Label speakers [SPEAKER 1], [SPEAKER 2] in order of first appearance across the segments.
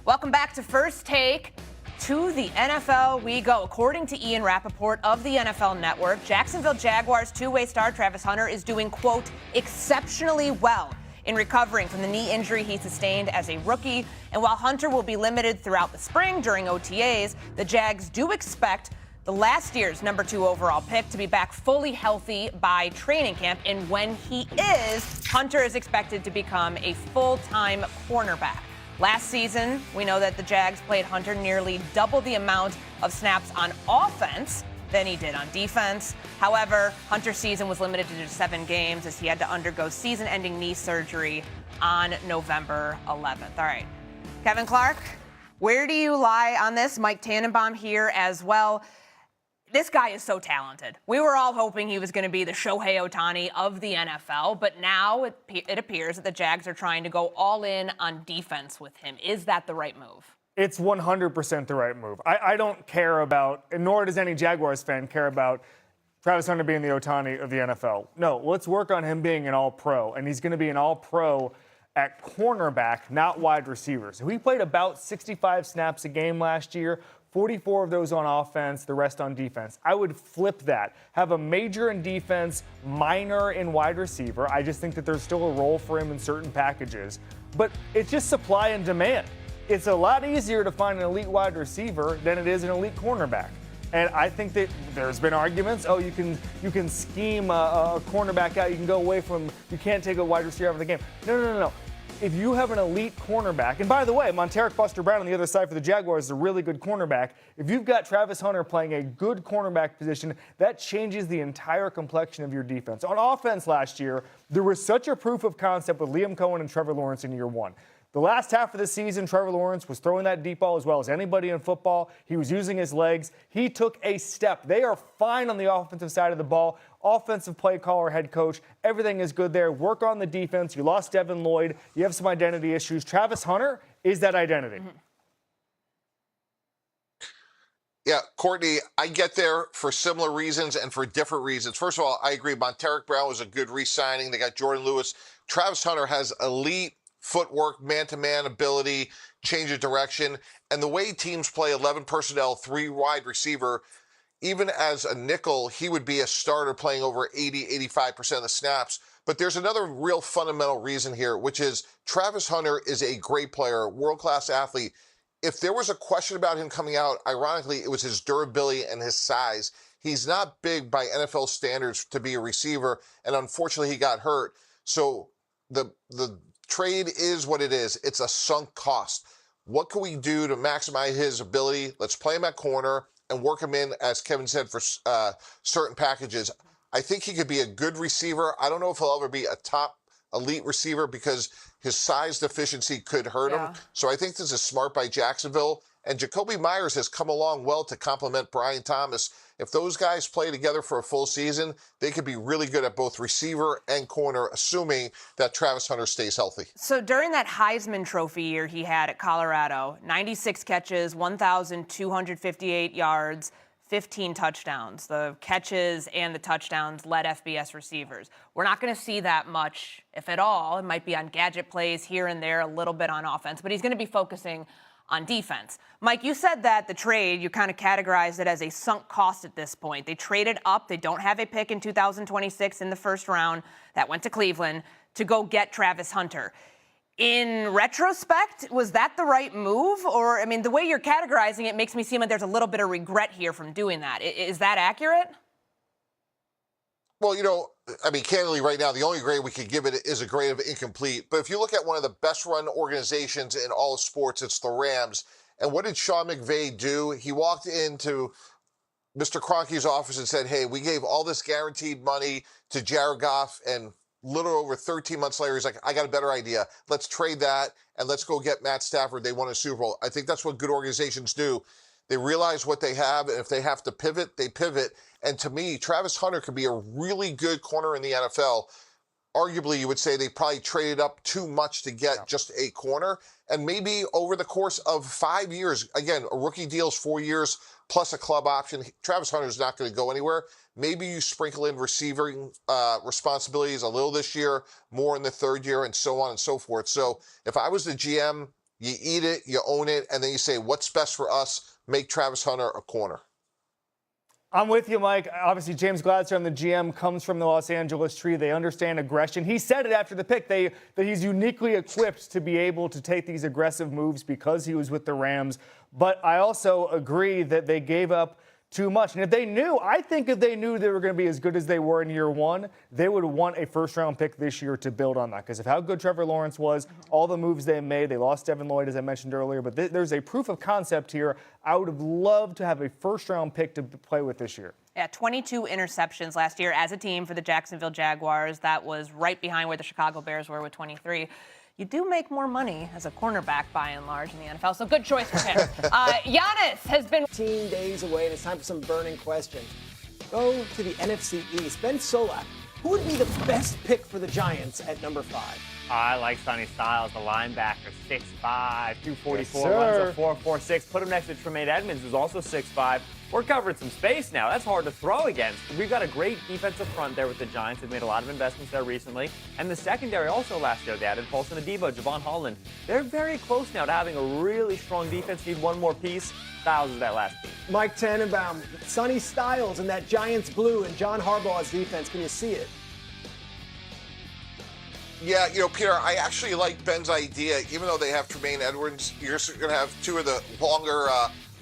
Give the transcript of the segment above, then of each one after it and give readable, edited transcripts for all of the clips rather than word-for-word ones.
[SPEAKER 1] Welcome back to First Take. To the NFL we go. According to Ian Rappaport of the NFL Network, Jacksonville Jaguars two-way star Travis Hunter is doing, quote, exceptionally well in recovering from the knee injury he sustained as a rookie. And while Hunter will be limited throughout the spring during OTAs, the Jags do expect the last year's number 2 overall pick to be back fully healthy by training camp. And when he is, Hunter is expected to become a full-time cornerback. Last season, we know that the Jags played Hunter nearly double the amount of snaps on offense than he did on defense. However, Hunter's season was limited to just 7 games as he had to undergo season-ending knee surgery on November 11th. All right, Kevin Clark, where do you lie on this? Mike Tannenbaum here as well. This guy is so talented. We were all hoping he was going to be the Shohei Ohtani of the NFL, but now it appears that the Jags are trying to go all in on defense with him. Is that the right move?
[SPEAKER 2] It's 100% the right move. I don't care about, and nor does any Jaguars fan care about, Travis Hunter being the Ohtani of the NFL. No, let's work on him being an all-pro, and he's going to be an all-pro at cornerback, not wide receiver. So he played about 65 snaps a game last year. 44 of those on offense, the rest on defense. I would flip that. Have a major in defense, minor in wide receiver. I just think that there's still a role for him in certain packages. But it's just supply and demand. It's a lot easier to find an elite wide receiver than it is an elite cornerback. And I think that there's been arguments, you can scheme a cornerback out, you can go away from, you can't take a wide receiver out of the game. No. If you have an elite cornerback, and by the way, Monteric Buster Brown on the other side for the Jaguars is a really good cornerback. If you've got Travis Hunter playing a good cornerback position, that changes the entire complexion of your defense. On offense last year, there was such a proof of concept with Liam Cohen and Trevor Lawrence in year one. The last half of the season, Trevor Lawrence was throwing that deep ball as well as anybody in football. He was using his legs. He took a step. They are fine on the offensive side of the ball. Offensive play caller, head coach, everything is good there. Work on the defense. You lost Devin Lloyd. You have some identity issues. Travis Hunter is that identity.
[SPEAKER 1] Mm-hmm.
[SPEAKER 3] Yeah, Courtney, I get there for similar reasons and for different reasons. First of all, I agree. Monteric Brown was a good re-signing. They got Jordan Lewis. Travis Hunter has elite footwork, man-to-man ability, change of direction. And the way teams play 11 personnel, 3 wide receiver, even as a nickel, he would be a starter playing over 85% of the snaps. But there's another real fundamental reason here, which is Travis Hunter is a great player, world-class athlete. If there was a question about him coming out, ironically, it was his durability and his size. He's not big by NFL standards to be a receiver, and unfortunately he got hurt. So the trade is what it is. It's a sunk cost. What can we do to maximize his ability? Let's play him at corner and work him in, as Kevin said, for certain packages. I think he could be a good receiver. I don't know if he'll ever be a top elite receiver because his size deficiency could hurt him. So I think this is smart by Jacksonville. And Jacoby Myers has come along well to complement Brian Thomas. If those guys play together for a full season, they could be really good at both receiver and corner, assuming that Travis Hunter stays healthy.
[SPEAKER 1] So during that Heisman Trophy year he had at Colorado, 96 catches, 1,258 yards, 15 touchdowns. The catches and the touchdowns led FBS receivers. We're not going to see that much, if at all. It might be on gadget plays here and there, a little bit on offense, but he's going to be focusing on defense. Mike, you said that the trade, you kind of categorized it as a sunk cost at this point. They traded up. They don't have a pick in 2026 in the first round. That went to Cleveland to go get Travis Hunter. In retrospect, was that the right move? Or, I mean, the way you're categorizing it makes me seem like there's a little bit of regret here from doing that. Is that accurate?
[SPEAKER 3] Well, candidly, right now, the only grade we could give it is a grade of incomplete. But if you look at one of the best-run organizations in all of sports, it's the Rams. And what did Sean McVay do? He walked into Mr. Kroenke's office and said, hey, we gave all this guaranteed money to Jared Goff, and little over 13 months later, he's like, I got a better idea. Let's trade that, and let's go get Matt Stafford. They won a Super Bowl. I think that's what good organizations do. They realize what they have, and if they have to pivot, they pivot. And to me, Travis Hunter could be a really good corner in the NFL. Arguably, you would say they probably traded up too much to get just a corner. And maybe over the course of 5 years, again, a rookie deal is 4 years plus a club option. Travis Hunter is not going to go anywhere. Maybe you sprinkle in receiving responsibilities a little this year, more in the third year, and so on and so forth. So if I was the GM, You eat it, you own it, and then you say, what's best for us? Make Travis Hunter a corner.
[SPEAKER 2] I'm with you, Mike. Obviously, James Gladstone, the GM, comes from the Los Angeles tree. They understand aggression. He said it after the pick that he's uniquely equipped to be able to take these aggressive moves because he was with the Rams. But I also agree that they gave up too much. And if they knew they were going to be as good as they were in year one, they would want a first-round pick this year to build on that. Because of how good Trevor Lawrence was, all the moves they made, they lost Devin Lloyd, as I mentioned earlier. But there's a proof of concept here. I would have loved to have a first-round pick to play with this year.
[SPEAKER 1] Yeah, 22 interceptions last year as a team for the Jacksonville Jaguars. That was right behind where the Chicago Bears were with 23. You do make more money as a cornerback by and large in the NFL, so good choice for him. Giannis has been
[SPEAKER 4] 15 days away, and it's time for some burning questions. Go to the NFC East. Ben Solak, who would be the best pick for the Giants at number 5?
[SPEAKER 5] I like Sonny Styles, the linebacker, 6'5", 244,
[SPEAKER 2] Yes,
[SPEAKER 5] runs a 4.46. Put him next to Tremaine Edmonds, who's also 6'5". We're covering some space now. That's hard to throw against. We've got a great defensive front there with the Giants. They've made a lot of investments there recently. And the secondary also last year, they added Paulson Adebo, Javon Holland. They're very close now to having a really strong defense. Need one more piece. Styles is that last piece.
[SPEAKER 4] Mike Tannenbaum, Sonny Styles in that Giants blue and John Harbaugh's defense. Can you see it?
[SPEAKER 3] Yeah, Peter, I actually like Ben's idea. Even though they have Tremaine Edwards, you're going to have two of the longer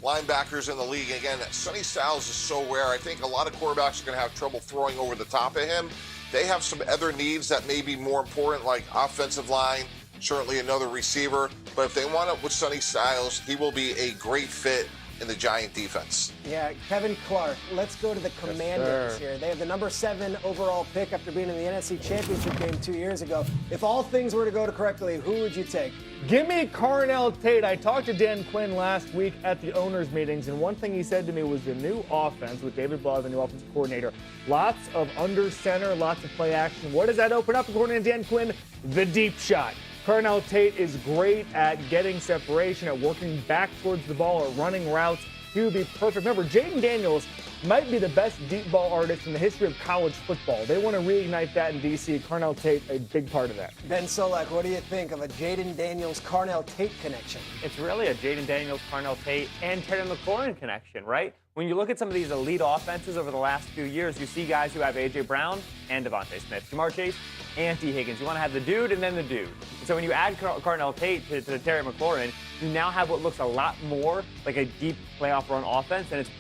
[SPEAKER 3] linebackers in the league. Again, Sonny Styles is so rare. I think a lot of quarterbacks are going to have trouble throwing over the top of him. They have some other needs that may be more important, like offensive line, certainly another receiver. But if they want it with Sonny Styles, he will be a great fit in the Giant defense.
[SPEAKER 4] Yeah, Kevin Clark. Let's go to the Commanders here. They have the number 7 overall pick after being in the NFC Championship game 2 years ago. If all things were to go correctly, who would you take?
[SPEAKER 2] Give me Carnell Tate. I talked to Dan Quinn last week at the owners' meetings, and one thing he said to me was the new offense with David Blah, the new offensive coordinator. Lots of under center, lots of play action. What does that open up, according to Dan Quinn? The deep shot. Carnell Tate is great at getting separation, at working back towards the ball, at running routes. He would be perfect. Remember, Jaden Daniels might be the best deep ball artist in the history of college football. They want to reignite that in D.C. Carnell Tate, a big part of that.
[SPEAKER 4] Ben Solak, what do you think of a Jaden Daniels-Carnell Tate connection?
[SPEAKER 5] It's really a Jaden Daniels, Carnell Tate, and Terry McLaurin connection, right? When you look at some of these elite offenses over the last few years, you see guys who have A.J. Brown and Devontae Smith, Jamar Chase and T. Higgins. You want to have the dude and then the dude. So when you add Carnell Tate to Terry McLaurin, you now have what looks a lot more like a deep playoff run offense than it's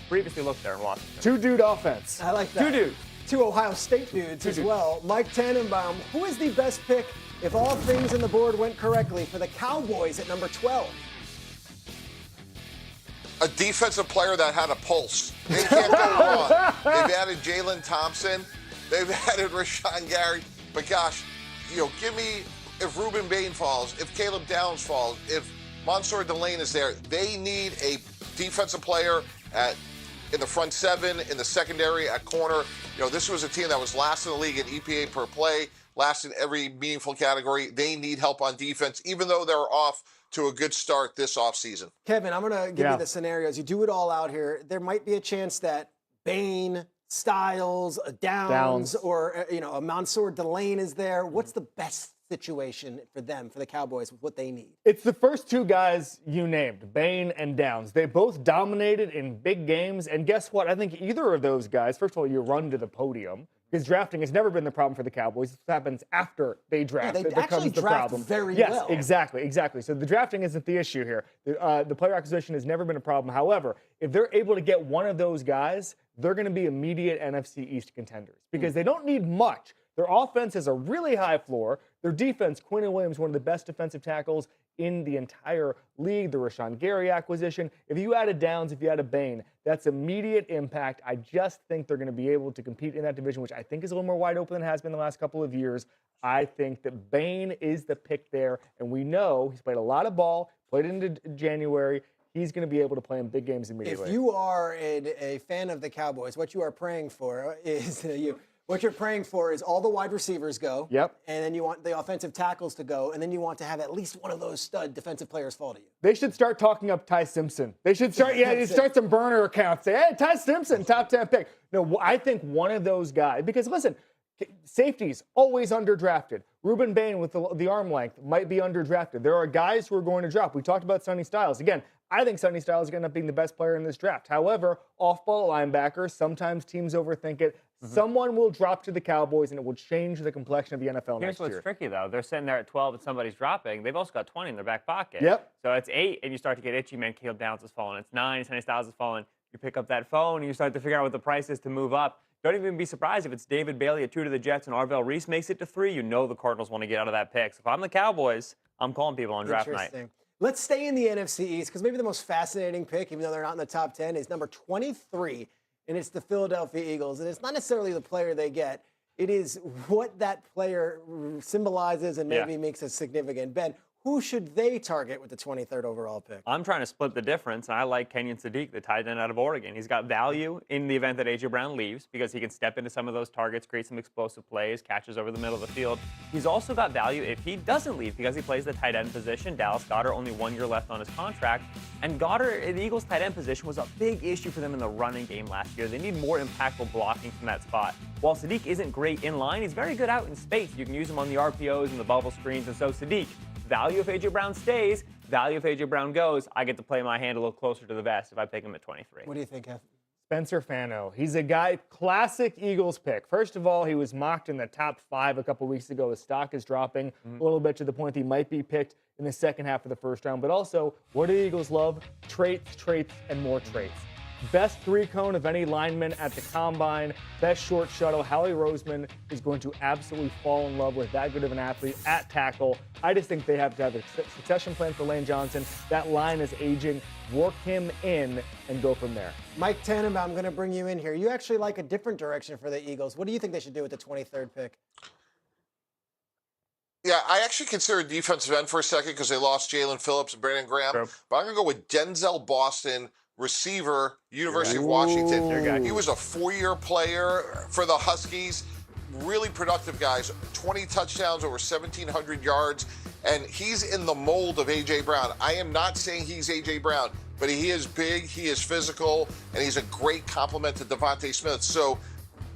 [SPEAKER 5] previously looked there in Washington.
[SPEAKER 2] Two-dude offense.
[SPEAKER 4] I like that.
[SPEAKER 5] Two dudes.
[SPEAKER 4] 2 Ohio State dudes as well. Mike Tannenbaum, who is the best pick if all things in the board went correctly for the Cowboys at number 12?
[SPEAKER 3] A defensive player that had a pulse. They can't go wrong. They've added Jalen Thompson. They've added Rashawn Gary. But gosh, give me, if Ruben Bain falls, if Caleb Downs falls, if Mansour Delane is there, they need a defensive player in the front 7, in the secondary, at corner. This was a team that was last in the league in EPA per play, last in every meaningful category. They need help on defense, even though they're off to a good start this offseason.
[SPEAKER 4] Kevin, I'm going to give you the scenarios. You do it all out here. There might be a chance that Bain, Styles, Downs. Or a Mansour Delane is there. What's the best situation for them, for the Cowboys, with what they need?
[SPEAKER 2] It's the first two guys you named, Bain and Downs. They both dominated in big games, and guess what? I think either of those guys, first of all, you run to the podium, because drafting has never been the problem for the Cowboys. This happens after they draft.
[SPEAKER 4] Yeah, they
[SPEAKER 2] it
[SPEAKER 4] actually
[SPEAKER 2] becomes the
[SPEAKER 4] draft
[SPEAKER 2] problem.
[SPEAKER 4] very
[SPEAKER 2] yes,
[SPEAKER 4] well.
[SPEAKER 2] Exactly. So the drafting isn't the issue here. The player acquisition has never been a problem. However, if they're able to get one of those guys, they're going to be immediate NFC East contenders because they don't need much. Their offense has a really high floor. Their defense, Quinn Williams, one of the best defensive tackles in the entire league. The Rashawn Gary acquisition. If you added Downs, if you added Bain, that's immediate impact. I just think they're going to be able to compete in that division, which I think is a little more wide open than it has been the last couple of years. I think that Bain is the pick there, and we know he's played a lot of ball, played into January. He's going to be able to play in big games immediately.
[SPEAKER 4] If you are a fan of the Cowboys, what you are praying for is What you're praying for is all the wide receivers go.
[SPEAKER 2] Yep.
[SPEAKER 4] And then you want the offensive tackles to go. And then you want to have at least one of those stud defensive players fall to you.
[SPEAKER 2] They should start talking up Ty Simpson. They should start, start some burner accounts. Say, hey, Ty Simpson, top 10 pick. No, I think one of those guys, because listen, Safeties, always underdrafted. Ruben Bain with the arm length might be underdrafted. There are guys who are going to drop. We talked about Sonny Styles. Again, I think Sonny Styles is going to end up being the best player in this draft. However, off-ball linebackers, sometimes teams overthink it. Someone will drop to the Cowboys, and it will change the complexion of the NFL
[SPEAKER 5] Here's
[SPEAKER 2] next year.
[SPEAKER 5] what's tricky, though. They're sitting there at 12 and somebody's dropping. They've also got 20 in their back pocket.
[SPEAKER 2] Yep.
[SPEAKER 5] So it's 8, and you start to get itchy. Man, Caleb Downs is falling. It's 9, Sonny Styles is falling. You pick up that phone, and you start to figure out what the price is to move up. Don't even be surprised if it's David Bailey at 2 to the Jets and Arvell Reese makes it to 3. You know the Cardinals want to get out of that pick. So if I'm the Cowboys, I'm calling people on draft night.
[SPEAKER 4] Let's stay in the NFC East because maybe the most fascinating pick, even though they're not in the top 10, is number 23, and it's the Philadelphia Eagles. And it's not necessarily the player they get. It is what that player symbolizes and maybe makes it significant. Ben, who should they target with the 23rd overall pick?
[SPEAKER 5] I'm trying to split the difference, and I like Kenyon Sadiq, the tight end out of Oregon. He's got value in the event that A.J. Brown leaves because he can step into some of those targets, create some explosive plays, catches over the middle of the field. He's also got value if he doesn't leave because he plays the tight end position. Dallas Goedert, only 1 year left on his contract. And Goddard, the Eagles' tight end position, was a big issue for them in the running game last year. They need more impactful blocking from that spot. While Sadiq isn't great in line, he's very good out in space. You can use him on the RPOs and the bubble screens. And so Sadiq, value if A.J. Brown stays, value if A.J. Brown goes. I get to play my hand a little closer to the vest if I pick him at 23.
[SPEAKER 4] What do you think, Kev?
[SPEAKER 2] Spencer Fano. He's a guy, classic Eagles pick. First of all, he was mocked in the top 5 a couple weeks ago. His stock is dropping a little bit to the point that he might be picked in the second half of the first round. But also, what do the Eagles love? Traits, and more traits. Best 3-cone of any lineman at the combine. Best short shuttle. Howie Roseman is going to absolutely fall in love with that good of an athlete at tackle. I just think they have to have a succession plan for Lane Johnson. That line is aging. Work him in and go from there.
[SPEAKER 4] Mike Tannenbaum, I'm going to bring you in here. You actually like a different direction for the Eagles. What do you think they should do with the 23rd pick?
[SPEAKER 3] Yeah, I actually consider defensive end for a second because they lost Jalen Phillips and Brandon Graham.
[SPEAKER 5] True.
[SPEAKER 3] But I'm going to go with Denzel Boston, receiver, University of Washington. He was a 4-year player for the Huskies. Really productive guys. 20 touchdowns, over 1,700 yards. And he's in the mold of A.J. Brown. I am not saying he's A.J. Brown, but he is big, he is physical, and he's a great complement to Devontae Smith. So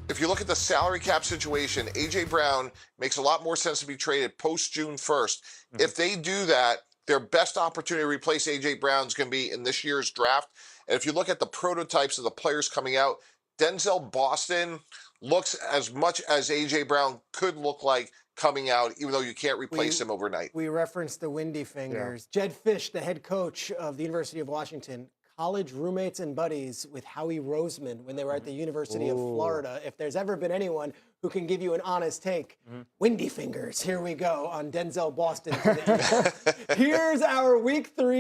[SPEAKER 3] if you look at the salary cap situation, A.J. Brown makes a lot more sense to be traded post-June 1st. If they do that, their best opportunity to replace A.J. Brown is going to be in this year's draft. And if you look at the prototypes of the players coming out, Denzel Boston looks as much as A.J. Brown could look like coming out, even though you can't replace him overnight.
[SPEAKER 4] We referenced the windy fingers. Jed Fish, the head coach of the University of Washington, college roommates and buddies with Howie Roseman when they were at the University of Florida. If there's ever been anyone who can give you an honest take, windy fingers. Here we go on Denzel Boston. Here's our Week 3